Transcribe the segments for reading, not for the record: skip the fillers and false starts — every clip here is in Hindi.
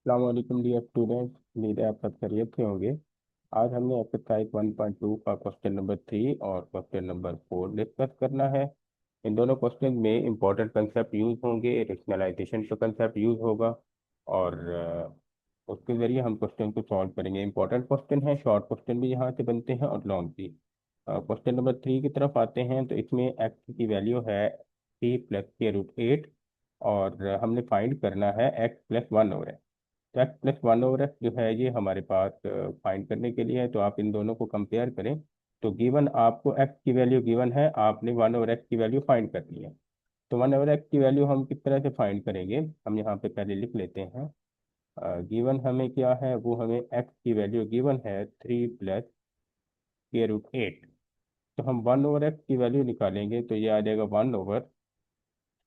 अस्सलाम डियर स्टूडेंट्स, उम्मीद है आप सब खैरियत से होंगे। आज हमने एक्सरसाइज 1.2 का क्वेश्चन नंबर 3 और क्वेश्चन नंबर 4 डिस्कस करना है। इन दोनों क्वेश्चन में इंपॉर्टेंट कंसेप्ट यूज होंगे, रेशनलाइजेशन का कंसेप्ट यूज होगा और उसके जरिए हम क्वेश्चन को सॉल्व करेंगे। इंपॉर्टेंट क्वेश्चन है, शॉर्ट क्वेश्चन भी यहाँ से बनते हैं और लॉन्ग भी। क्वेश्चन नंबर 3 की तरफ आते हैं तो इसमें एक्स की वैल्यू है 3 + के रूट 8 और हमने फाइंड करना है x+1 ओवर तो x+1 ओवर जो है ये हमारे पास फाइंड करने के लिए है। तो आप इन दोनों को कंपेयर करें तो गिवन आपको x की वैल्यू गिवन है, आपने 1/x की वैल्यू फाइंड करनी है। तो 1/x की वैल्यू हम किस तरह से फाइंड करेंगे, हम यहाँ पे पहले लिख लेते हैं। गिवन हमें क्या है, वो हमें x की वैल्यू गिवन है 3 + के रूट 8। तो हम 1/x की वैल्यू निकालेंगे तो ये आ जाएगा 1/3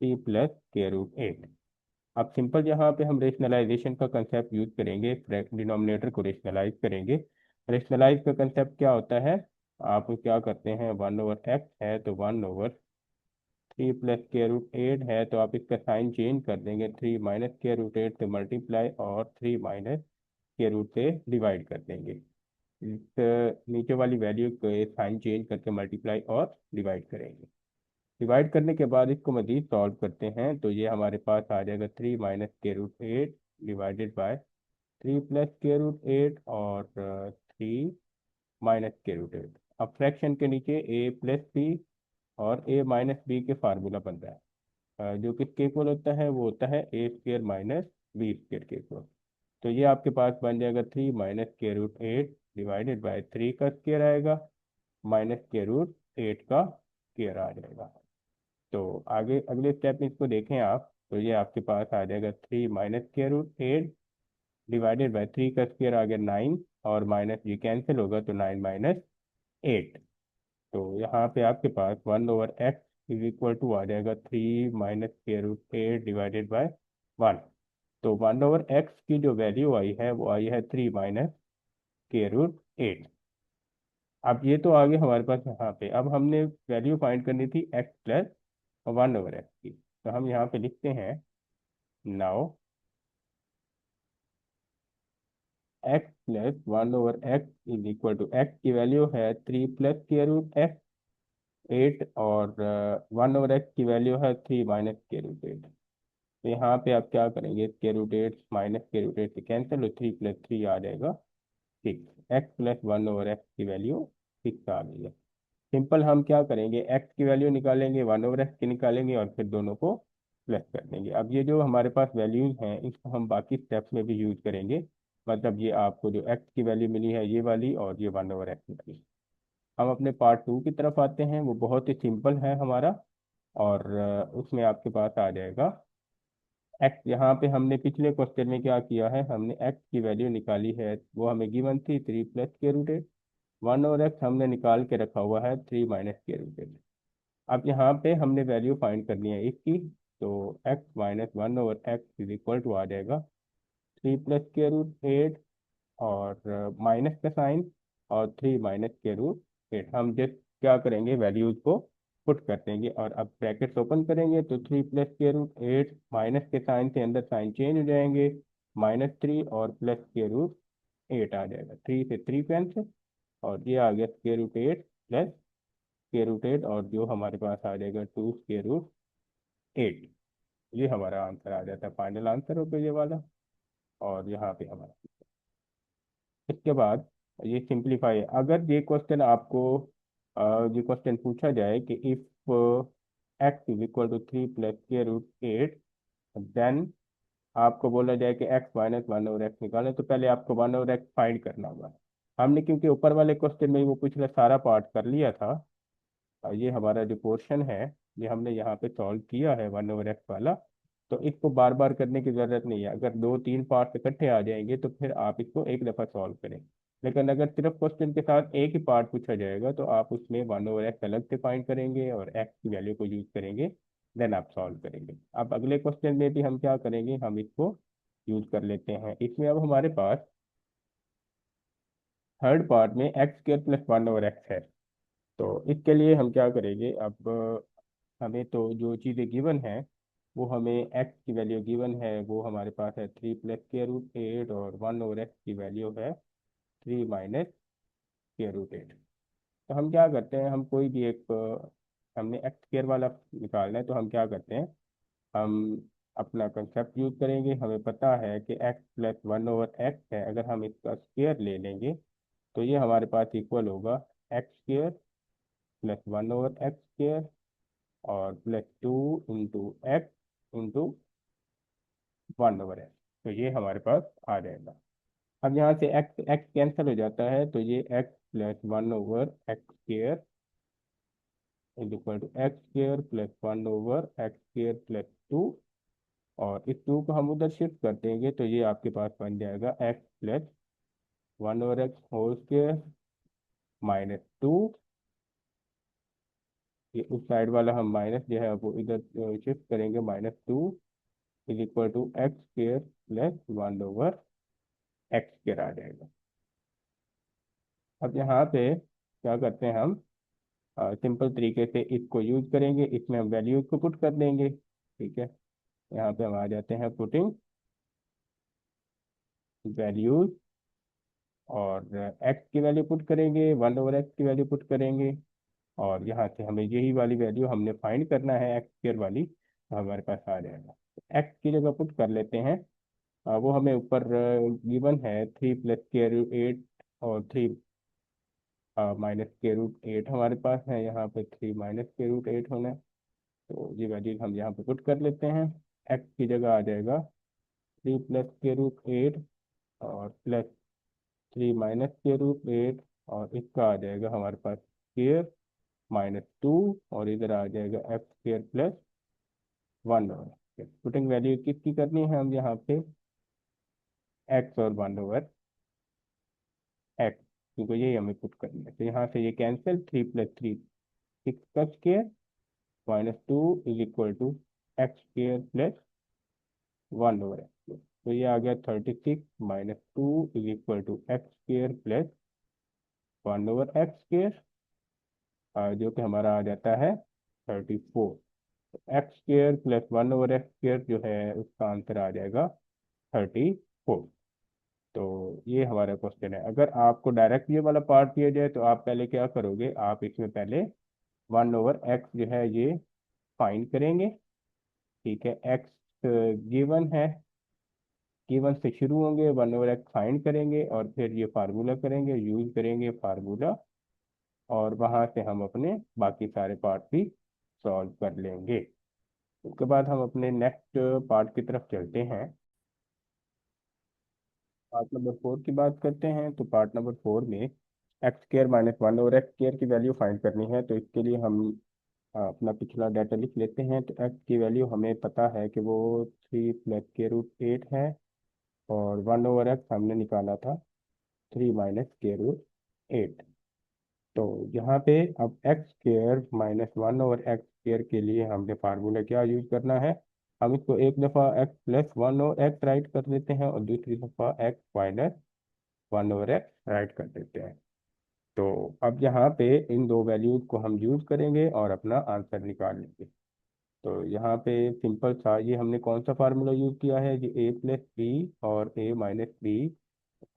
+ के रूट 8। अब सिंपल यहाँ पे हम रेशनलाइजेशन का कंसेप्ट यूज करेंगे, डिनोमिनेटर को रेशनलाइज करेंगे। रेशनलाइज का कंसेप्ट क्या होता है, आप क्या करते हैं, 1/x है तो 1/3 + के रूट 8 है तो आप इसका साइन चेंज कर देंगे, 3 - के रूट 8 से मल्टीप्लाई और 3 - के रूट से डिवाइड कर देंगे। इस नीचे वाली वैल्यू को साइन चेंज करके मल्टीप्लाई और डिवाइड करेंगे। डिवाइड करने के बाद इसको मजीद सॉल्व करते हैं तो ये हमारे पास आ जाएगा 3 - के रूट 8 डिवाइडेड बाय 3 + के रूट 8 और 3 - के रूट 8। अब फ्रैक्शन के नीचे a+b और a - b के फार्मूला बन रहा है। जो किसके इक्वल होता है, वो होता है a² - b² के इक्वल। तो ये आपके पास बन जाएगा 3 - के रूट 8 डिवाइडेड बाय 3 का स्क्वायर आएगा माइनस के रूट 8 का स्क्वायर आ जाएगा। तो आगे अगले स्टेप में इसको देखें आप तो ये आपके पास आ जाएगा 3 - के रूट 8 डिवाइडेड बाय 3 का स्क्वायर आ गया 9 और माइनस ये कैंसिल होगा तो 9 - 8। तो यहाँ पे आपके पास 1/x = आ जाएगा 3 - के रूट 8 डिवाइडेड बाय 1। तो 1/x की जो वैल्यू आई है वो आई है 3 - के रूट 8। अब ये तो आगे हमारे पास यहाँ पे, अब हमने वैल्यू फाइंड करनी थी x+1/x की। तो हम यहाँ पे लिखते हैं नाउ x+1/x x की वैल्यू है 3 + के रूट 8 और 1/x की वैल्यू है 3 - के रूट 8। तो यहाँ पे आप क्या करेंगे, के रूट 8 माइनस के रूट 8 से कैंसिल हो, 3 + 3 आ जाएगा 6। x+1/x की वैल्यू 6 आ गई है। सिंपल हम क्या करेंगे, x की वैल्यू निकालेंगे, 1/x की निकालेंगे और फिर दोनों को प्लस कर देंगे। अब ये जो हमारे पास वैल्यूज हैं इसको हम बाकी स्टेप्स में भी यूज करेंगे। मतलब ये आपको जो x की वैल्यू मिली है ये वाली और ये 1/x वाली। हम अपने पार्ट 2 की तरफ आते हैं, वो बहुत ही सिंपल है हमारा और उसमें आपके पास आ जाएगा x। यहाँ पे हमने पिछले क्वेश्चन में क्या किया है, हमने x की वैल्यू निकाली है, वो हमें गिवन थी 3 + के रूट 8। 1/x हमने निकाल के रखा हुआ है 3 - के रूट 8। अब यहाँ पे हमने वैल्यू फाइंड करनी है इसकी। तो x - 1/x आ जाएगा 3 + के रूट 8 और माइनस का साइन और 3 - के रूट 8। हम जस्ट क्या करेंगे, वैल्यूज को पुट कर देंगे और अब ब्रैकेट्स ओपन करेंगे तो 3 + के रूट 8 माइनस के साइन से अंदर साइन चेंज हो जाएंगे, -3 और +के रूट 8 आ जाएगा, 3 से 3 कैंसिल और ये आ गया के रूट 8 प्लस के रूट 8 और जो हमारे पास आ जाएगा 2 के रूट 8। ये हमारा आंसर आ जाता है, फाइनल आंसर हो गया ये वाला। और यहाँ पे हमारा इसके बाद ये सिंप्लीफाई, अगर ये क्वेश्चन आपको ये क्वेश्चन पूछा जाए कि इफ x = 3 + के रूट 8 देन आपको बोला जाए कि x - 1/x निकालें तो पहले आपको 1/x फाइंड करना होगा। हमने क्योंकि ऊपर वाले क्वेश्चन में ही वो पिछला सारा पार्ट कर लिया था और ये हमारा जो पोर्शन है ये हमने यहाँ पे सॉल्व किया है 1/x वाला। तो इसको बार बार करने की ज़रूरत नहीं है, अगर 2 3 पार्ट इकट्ठे आ जाएंगे तो फिर आप इसको एक दफ़ा सॉल्व करें। लेकिन अगर सिर्फ क्वेश्चन के साथ एक ही पार्ट पूछा जाएगा तो आप उसमें 1/x अलग से फाइंड करेंगे और x की वैल्यू को यूज करेंगे, देन आप सॉल्व करेंगे। अब अगले क्वेश्चन में भी हम क्या करेंगे, हम इसको यूज कर लेते हैं। इसमें अब हमारे पास थर्ड पार्ट में x² + 1/x है। तो इसके लिए हम क्या करेंगे, अब हमें तो जो चीज़ें गिवन है वो हमें एक्स की वैल्यू गिवन है, वो हमारे पास है 3 + स्क्वायर रूट 8, और 1/x की वैल्यू है 3 - स्क्वायर रूट 8। तो हम क्या करते हैं, हम कोई भी एक हमने एक्स स्क्वायर वाला निकालना है, तो हम क्या करते हैं, हम अपना कंसेप्ट यूज करेंगे। हमें पता है कि x + 1/x है, अगर हम इसका स्क्वायर ले लेंगे तो ये हमारे पास इक्वल होगा x² + 1/x² और +2 × x × 1/x। तो ये हमारे पास आ जाएगा। अब यहाँ से x x कैंसिल हो जाता है, तो ये x + 1/x² is equal to x² + 1/x² + 2, और इस 2 को हम उधर शिफ्ट कर देंगे तो ये आपके पास बन जाएगा x + 1/x² -2। ये उस साइड वाला हम माइनस जो है वो इधर शिफ्ट करेंगे, -2 is equal to x² + 1/x² आ जाएगा। अब यहाँ पे क्या करते हैं, हम सिंपल तरीके से इसको यूज करेंगे, इसमें हम वैल्यूज को पुट कर देंगे। ठीक है, यहाँ पे हम आ जाते हैं पुटिंग वैल्यूज, और x की वैल्यू पुट करेंगे, 1/x की वैल्यू पुट करेंगे, और यहाँ से हमें यही वाली वैल्यू हमने फाइंड करना है x² वाली, तो हमारे पास आ जाएगा। x की जगह पुट कर लेते हैं। वो हमें ऊपर गिवन है 3 + स्क्वायर रूट 8 और 3 - स्क्वायर रूट 8 हमारे पास है, यहाँ पे 3 - स्क्वायर रूट 8 होना है। तो ये वैल्यू हम यहाँ पे पुट कर लेते हैं। x की जगह आ जाएगा 3 + स्क्वायर रूट 8 और +3 - स्क्वायर रूट 8, और इसका आ जाएगा हमारे पास स्क्वायर -2, और इधर आ जाएगा x² + 1। पुटिंग वैल्यू किसकी करनी है हम यहाँ पे, x और 1/x, क्योंकि यही हमें पुट करनी है। तो यहाँ से ये कैंसिल, 3 + 3 6 का square -2 is equal to x² + 1/x। तो ये आ गया 36 -2 is equal to x² + 1/x², जो कि हमारा आ जाता है 34। x² + 1/x² जो है उसका आंसर आ जाएगा 34। तो ये हमारा क्वेश्चन है। अगर आपको डायरेक्ट ये वाला पार्ट दिया जाए तो आप पहले क्या करोगे, आप इसमें पहले 1/x जो है ये फाइंड करेंगे। ठीक है, x गिवन है, गिवन से शुरू होंगे, 1/x फाइंड करेंगे, और फिर ये फार्मूला करेंगे, यूज करेंगे फार्मूला, और वहां से हम अपने बाकी सारे पार्ट भी सॉल्व कर लेंगे। उसके बाद हम अपने नेक्स्ट पार्ट की तरफ चलते हैं। पार्ट नंबर 4 की बात करते हैं। तो पार्ट नंबर 4 में x² - 1/x² की वैल्यू फाइंड करनी है। तो इसके लिए हम अपना पिछला डाटा लिख लेते हैं। तो x की वैल्यू हमें पता है कि वो 3 + स्क्वायर रूट 8 है, और 1/x हमने निकाला था 3 - स्क्वायर रूट 8। तो यहाँ पे अब x² - 1/x² के लिए हमने फार्मूला क्या यूज करना है, हम इसको एक दफ़ा x + 1/x राइट कर देते हैं, और दूसरी दफ़ा x - 1/x राइट कर देते हैं। तो अब यहाँ पे इन दो वैल्यूज को हम यूज करेंगे और अपना आंसर निकाल लेंगे। तो यहाँ पे सिंपल सा, ये हमने कौन सा फार्मूला यूज किया है, ये a + b और a - b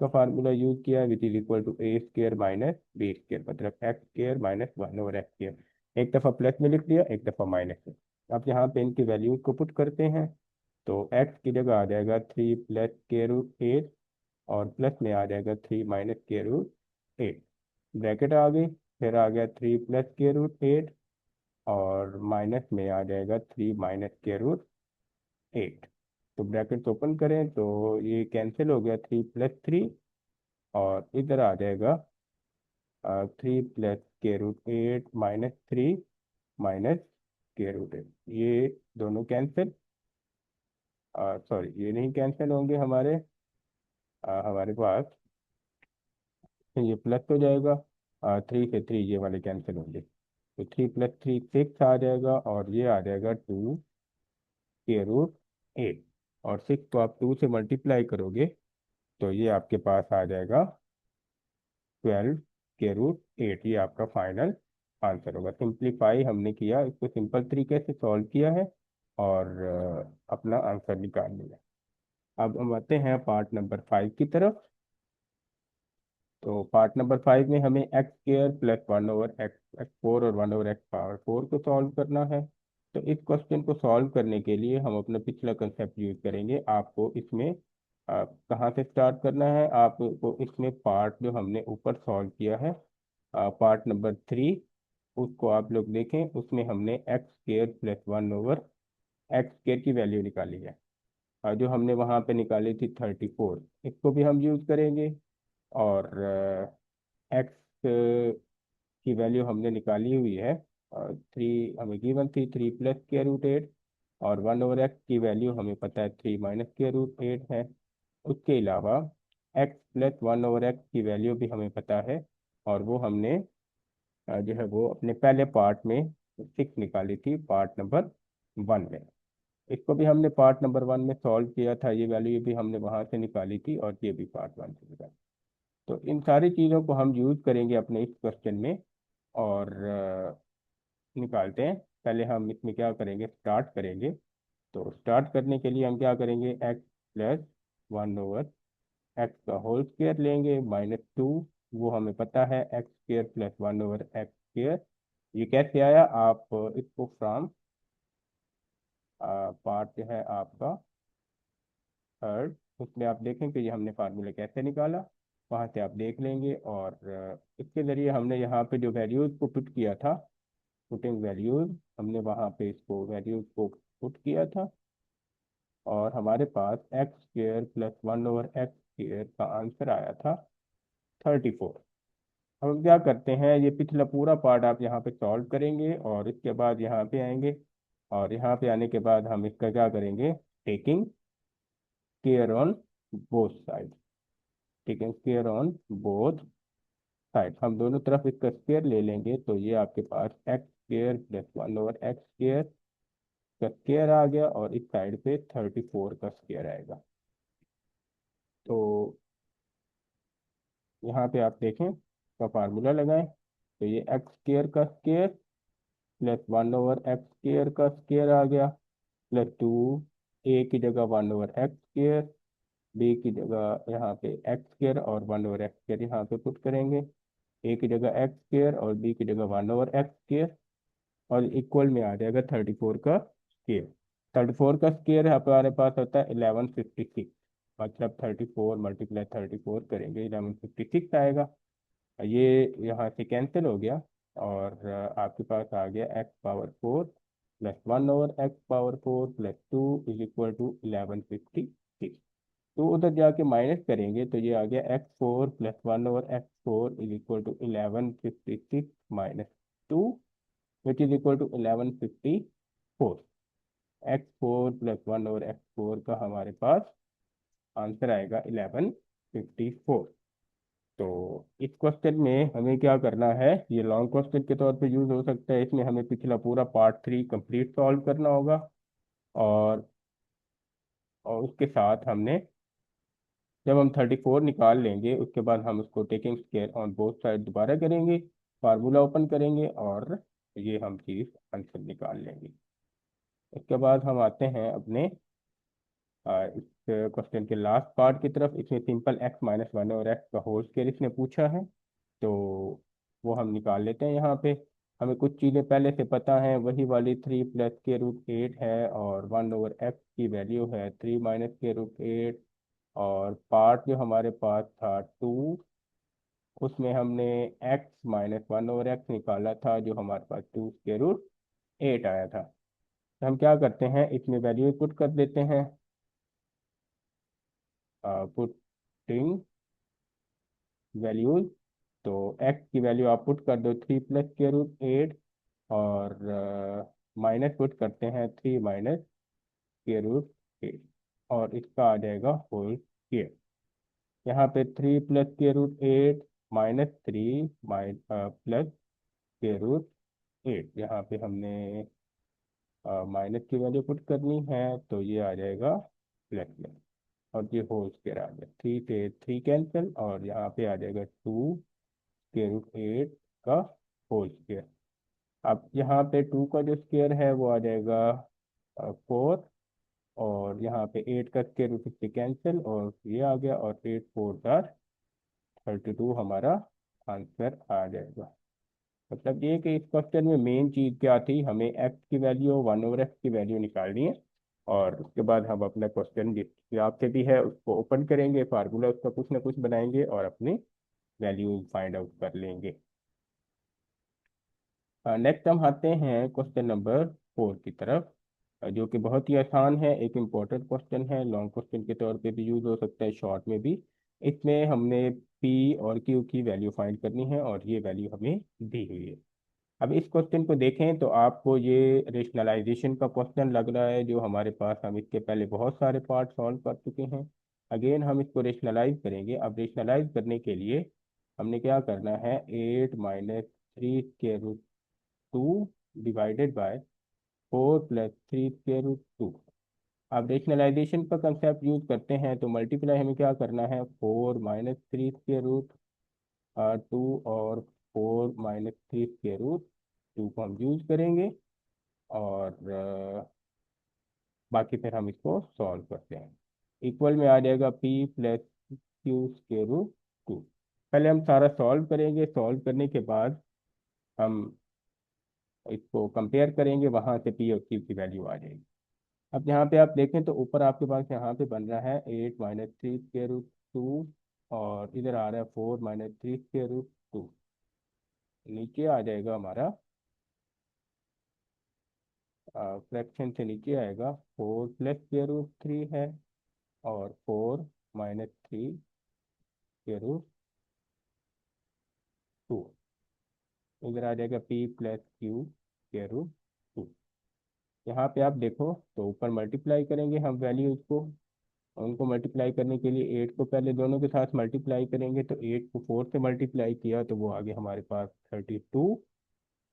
का फार्मूला यूज किया है, which is equal to a² - b², मतलब x² - 1/x²। एक दफ़ा प्लस में लिख दिया, एक दफ़ा माइनस में। अब यहाँ पे इनकी वैल्यूज को पुट करते हैं। तो x की जगह आ जाएगा 3 + स्क्वायर रूट 8, और प्लस में आ जाएगा 3 - स्क्वायर रूट 8। ब्रैकेट आ गई, फिर आ गया 3 + स्क्वायर रूट 8, और माइनस में आ जाएगा 3 - स्क्वायर रूट 8। तो ब्रैकेट ओपन करें तो ये कैंसिल हो गया, 3 + 3, और इधर आ जाएगा 3 + स्क्वायर रूट 8 -3 -स्क्वायर रूट 8। ये दोनों कैंसिल, सॉरी ये नहीं कैंसिल होंगे हमारे, हमारे पास ये प्लस हो जाएगा, 3 से 3 ये वाले कैंसिल होंगे। तो 3 + 3 6 आ जाएगा, और ये आ जाएगा 2 स्क्वायर रूट 8, और 6 को आप 2 से मल्टीप्लाई करोगे तो ये आपके पास आ जाएगा 12 स्क्वायर रूट 8। ये आपका फाइनल आंसर होगा। सिंप्लीफाई हमने किया, इसको सिंपल तरीके से सॉल्व किया है, और अपना आंसर निकाल लिया। अब हम आते हैं पार्ट नंबर 5 की तरफ। तो पार्ट नंबर 5 में हमें एक्स स्क्र प्लस 1/x4 और 1/x⁴ को सॉल्व करना है। तो इस क्वेश्चन को सॉल्व करने के लिए हम अपना पिछला कंसेप्ट यूज करेंगे। आपको इसमें कहाँ से स्टार्ट करना है, आपको इसमें पार्ट जो हमने ऊपर सॉल्व किया है, पार्ट नंबर 3, उसको आप लोग देखें। उसमें हमने एक्स स्क्र प्लस 1/x² की वैल्यू निकाली है, जो हमने वहाँ पे निकाली थी 34। इसको भी हम यूज करेंगे। और एक्स की वैल्यू हमने निकाली हुई है, और 3 हमें गिवन थी, 3 + स्क्वायर रूट 8। और 1/x की वैल्यू हमें पता है 3 - स्क्वायर रूट 8 है। उसके अलावा एक्स प्लस 1/x की वैल्यू भी हमें पता है, और वो हमने जो है वो अपने पहले पार्ट में 6 निकाली थी, पार्ट नंबर 1 में। इसको भी हमने पार्ट नंबर 1 में सॉल्व किया था, ये वैल्यू भी हमने वहाँ से निकाली थी, और ये भी पार्ट 1 से निकाली। तो इन सारी चीज़ों को हम यूज़ करेंगे अपने इस क्वेश्चन में, और निकालते हैं। पहले हम इसमें क्या करेंगे, स्टार्ट करेंगे। तो स्टार्ट करने के लिए हम क्या करेंगे, एक्स प्लस 1/x का होल स्क्वायर लेंगे -2। वो हमें पता है x² प्लस 1/x²। ये कैसे आया, आप इसको फ्रॉम पार्ट जो है आपका थर्ड, उसमें आप देखें कि ये हमने फार्मूला कैसे निकाला, वहाँ से आप देख लेंगे। और इसके ज़रिए हमने यहाँ पे जो वैल्यूज़ को पुट किया था, पुटिंग वैल्यूज़, हमने वहाँ पे इसको वैल्यूज़ को पुट किया था, और हमारे पास x² प्लस 1/x² का आंसर आया था 34। अब हम क्या करते हैं, ये पिछला पूरा पार्ट आप यहाँ पे सॉल्व करेंगे, और इसके बाद यहाँ पे आएंगे। और यहाँ पे आने के बाद हम इसका क्या करेंगे, taking care on both side, taking care on both side, हम दोनों तरफ इसका स्क्वायर ले लेंगे। तो ये आपके पास x² प्लस 1/x² का स्क्वायर आ गया, और इस साइड पे 34 का स्क्वायर आएगा। तो यहाँ पे आप देखें का फार्मूला लगाएं। तो ये x² का स्क्वायर प्लस 1/x² का स्क्वायर आ गया, +2। ए की जगह 1/x², बी की जगह यहाँ पे x² और 1/x² यहाँ पे पुट करेंगे। ए की जगह x² और बी की जगह 1/x², और इक्वल में आ जाएगा 34 का स्क्वायर। 34 का स्क्वायर हमारे पास होता है 1156, मतलब 34 × 34 करेंगे 1156 आएगा। ये यहाँ से कैंसिल हो गया, और आपके पास आ गया x⁴ प्लस 1/x⁴ प्लस 2 = 1156। तो उधर जाके माइनस करेंगे, तो ये आ गया x4 प्लस 1/x4 = 1156 -2, विच = 1154। x4 प्लस 1/x4 का हमारे पास आंसर आएगा 1154। तो इस क्वेश्चन में हमें क्या करना है, ये लॉन्ग क्वेश्चन के तौर पे यूज हो सकता है, इसमें हमें पिछला पूरा पार्ट 3 कंप्लीट सॉल्व करना होगा। और उसके साथ हमने, जब हम 34 निकाल लेंगे, उसके बाद हम उसको taking care on both side दोबारा करेंगे, फार्मूला ओपन करेंगे, और ये हम चीज़ आंसर निकाल लेंगे। उसके बाद हम आते हैं अपने इस क्वेश्चन के लास्ट पार्ट की तरफ। इसमें सिंपल x - 1/x का होल स्क्वायर इसने पूछा है, तो वो हम निकाल लेते हैं। यहाँ पे हमें कुछ चीज़ें पहले से पता हैं, वही वाली 3 + स्क्वायर रूट 8 है, और 1/x की वैल्यू है 3 - स्क्वायर रूट 8। और पार्ट जो हमारे पास था 2, उसमें हमने x - 1/x निकाला था, जो हमारे पास 2 √8 आया था। तो हम क्या करते हैं, इसमें वैल्यू पुट कर देते हैं, पुटिंग वैल्यूज। तो x की वैल्यू आप पुट कर दो 3 + स्क्वायर रूट 8, और माइनस पुट करते हैं 3 - स्क्वायर रूट 8, और इसका आ जाएगा होल स्क्वायर। यहाँ पे 3 + स्क्वायर रूट 8 -3 +स्क्वायर रूट 8, यहाँ पे हमने माइनस की वैल्यू पुट करनी है, तो ये आ जाएगा प्लस में, और ये होल स्क्वायर आ गया। 3 से 3 कैंसिल, और यहाँ पे आ जाएगा 2 √8 का होल स्क्वायर। अब यहाँ पे 2 का जो स्क्वायर है वो आ जाएगा 4, और यहाँ पे 8 का स्क्वायर रूट इससे कैंसिल और ये आ गया, और 8 4 32 हमारा आंसर आ जाएगा। मतलब ये कि इस क्वेश्चन में मेन चीज़ क्या थी, हमें एक्स की वैल्यू 1/x की वैल्यू निकालनी है, और उसके बाद हम अपना क्वेश्चन जिस हिसाब से भी है उसको ओपन करेंगे, फार्मूला उसका कुछ ना कुछ बनाएंगे और अपनी वैल्यू फाइंड आउट कर लेंगे। नेक्स्ट हम आते हैं क्वेश्चन नंबर 4 की तरफ, जो कि बहुत ही आसान है, एक इम्पोर्टेंट क्वेश्चन है, लॉन्ग क्वेश्चन के तौर पे भी यूज हो सकता है, शॉर्ट में भी। इसमें हमने पी और क्यू की वैल्यू फाइंड करनी है, और ये वैल्यू हमें दी हुई है। अब इस क्वेश्चन को देखें तो आपको ये रेशनलाइजेशन का क्वेश्चन लग रहा है, जो हमारे पास हम इसके पहले बहुत सारे पार्ट सॉल्व कर चुके हैं। अगेन हम इसको रेशनलाइज करेंगे। अब रेशनलाइज करने के लिए हमने क्या करना है, 8 - 3 के रूट 2 डिवाइडेड बाय 4 + 3 के रूट 2। अब रेशनलाइजेशन का कंसेप्ट यूज करते हैं तो मल्टीप्लाई हमें क्या करना है, 4 - 3 के रूट 2 और 4 - 3 के रूट 2 को हम यूज करेंगे, और बाकी फिर हम इसको सॉल्व करते हैं। इक्वल में आ जाएगा P + Q के रूट 2। पहले हम सारा सॉल्व करेंगे, सॉल्व करने के बाद हम इसको कंपेयर करेंगे, वहां से P और Q की वैल्यू आ जाएगी। अब यहाँ पे आप देखें तो ऊपर आपके पास यहाँ पे बन रहा है 8 - 3 के रूट 2, और इधर आ रहा है 4 - 3 के रूट 2। नीचे आ जाएगा हमारा, फ्रैक्शन से नीचे आएगा 4 + के रूट 3 है, और 4 - 3 के रूट 2। इधर आ जाएगा P + Q के रूट 2। यहाँ पे आप देखो तो ऊपर मल्टीप्लाई करेंगे हम वैल्यूज को, उनको मल्टीप्लाई करने के लिए 8 को पहले दोनों के साथ मल्टीप्लाई करेंगे, तो 8 को 4 से मल्टीप्लाई किया तो वो आ गया हमारे पास 32।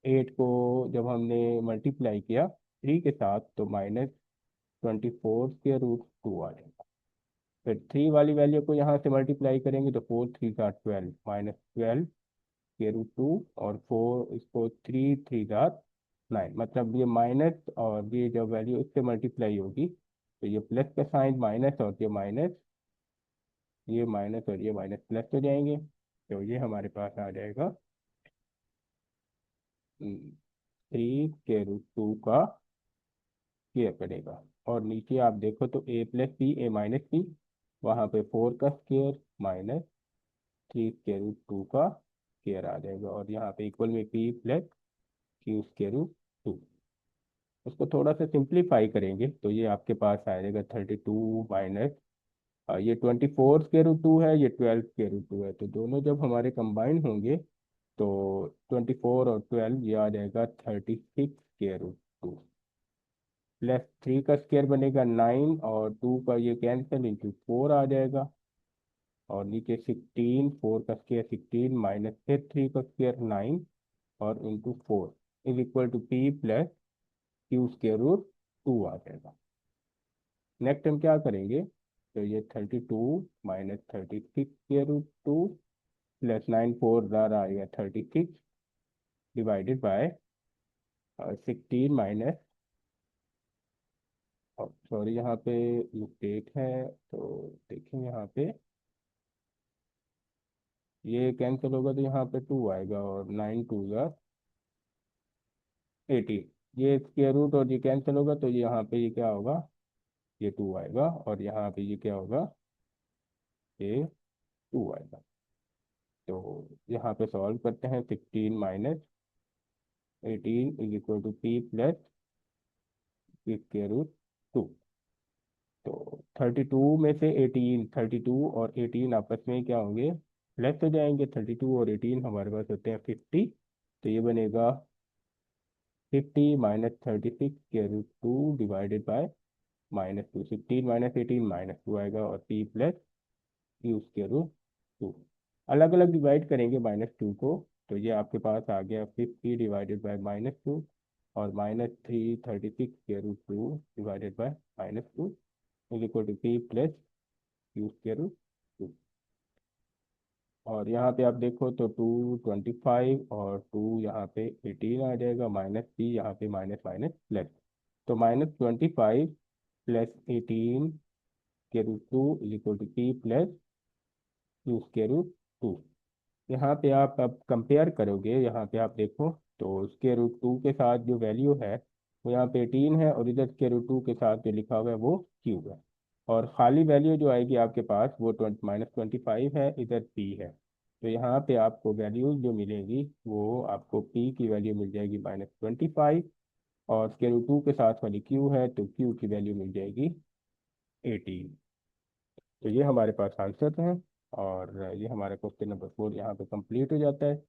8 को जब हमने मल्टीप्लाई किया 3 के साथ तो -24 के रूट 2 आ जाएगा। फिर 3 वाली वैल्यू को यहाँ से मल्टीप्लाई करेंगे तो 4 3 × 12 -12 के रूट 2, और 4 इसको 3 3 × 9, मतलब ये माइनस, और ये जब वैल्यू इससे मल्टीप्लाई होगी तो ये प्लस का साइन माइनस, और ये माइनस, ये माइनस और ये माइनस प्लस हो जाएंगे, तो ये हमारे पास आ जाएगा 3 के रूट 2 का स्क्वायर करेगा। और नीचे आप देखो तो a + b a - b, वहाँ पे 4 का स्क्वायर -3 के रूट 2 का स्क्वायर आ जाएगा, और यहाँ पे इक्वल में P + Q के रूट 2। उसको थोड़ा सा सिंप्लीफाई करेंगे तो ये आपके पास आ जाएगा 32 माइनस, ये 24 के रूट 2 है, ये 12 के रूट 2 है, तो दोनों जब हमारे कंबाइन होंगे तो 24 और 12 ये आ जाएगा 36 के रूट 2, प्लस 3 का स्क्वायर बनेगा 9, और 2 का ये कैंसिल इंटू 4 आ जाएगा, और नीचे 16, 4 का स्क्वायर 16 माइनस फिर 3 का स्क्वायर 9, और into 4 is equal to P + Q के रूट 2 आ जाएगा। नेक्स्ट हम क्या करेंगे, तो ये 32 माइनस 36 के रूट 2 प्लस 9 4 ज़ार आएगा 36 डिवाइडेड बाय 16 माइनस, सॉरी यहाँ पे मिस्टेक है, तो देखें यहाँ पे ये कैंसिल होगा तो यहाँ पे 2 आएगा, और 9 2 ज़ार 18, ये स्क्वायर रूट और ये कैंसिल होगा तो यहाँ पे ये क्या होगा, ये 2 आएगा, और यहाँ पे ये क्या होगा, ये 2 आएगा। तो यहाँ पे सॉल्व करते हैं, 16 - 18 is equal to P + Q के रूट 2। तो 32 में से 18, 32 और 18 आपस में क्या होंगे, प्लस हो जाएंगे, 32 और 18 हमारे पास होते हैं 50, तो ये बनेगा 50 - 36 के रूट 2 डिवाइडेड बाय -2, 16 - 18 -2 आएगा, और P + Q के रूट 2 अलग अलग डिवाइड करेंगे -2 को, तो ये आपके पास आ गया 50 डिवाइडेड बाय -2, और -3 36 के root 2 divided by -2 is equal to P + Q के रूट 2। और यहाँ पे आप देखो तो 2 25 और 2 यहाँ पे 18 आ जाएगा, माइनस P यहाँ पे माइनस माइनस प्लस, तो -25 प्लस 18 के root two is equal to P plus Q square root two. यहाँ पे आप अब कंपेयर करोगे, यहाँ पे आप देखो तो स्क्वायर रूट टू के साथ जो वैल्यू है वो यहाँ पे 18 है, और इधर स्क्वायर रूट टू के साथ जो लिखा हुआ है वो क्यूब है। और खाली वैल्यू जो आएगी आपके पास वो -25 है, इधर पी है। तो यहाँ पे आपको वैल्यूज जो मिलेगी वो आपको पी की वैल्यू मिल जाएगी -25, और स्क्वायर रूट टू के साथ वाली क्यू है तो क्यू की वैल्यू मिल जाएगी 18। तो ये हमारे पास आंसर है, और ये हमारा क्वेश्चन नंबर 4 यहाँ पे कंप्लीट हो जाता है।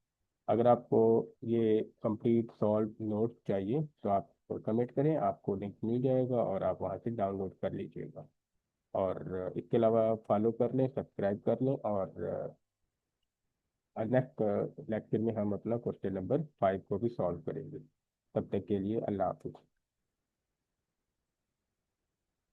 अगर आपको ये कंप्लीट सॉल्व नोट चाहिए तो आप कमेंट करें, आपको लिंक मिल जाएगा और आप वहाँ से डाउनलोड कर लीजिएगा। और इसके अलावा फॉलो कर लें, सब्सक्राइब कर लें, और नेक्स्ट लेक्चर में हम अपना क्वेश्चन नंबर 5 को भी सॉल्व करेंगे। तब तक के लिए अल्लाह हाफिज़।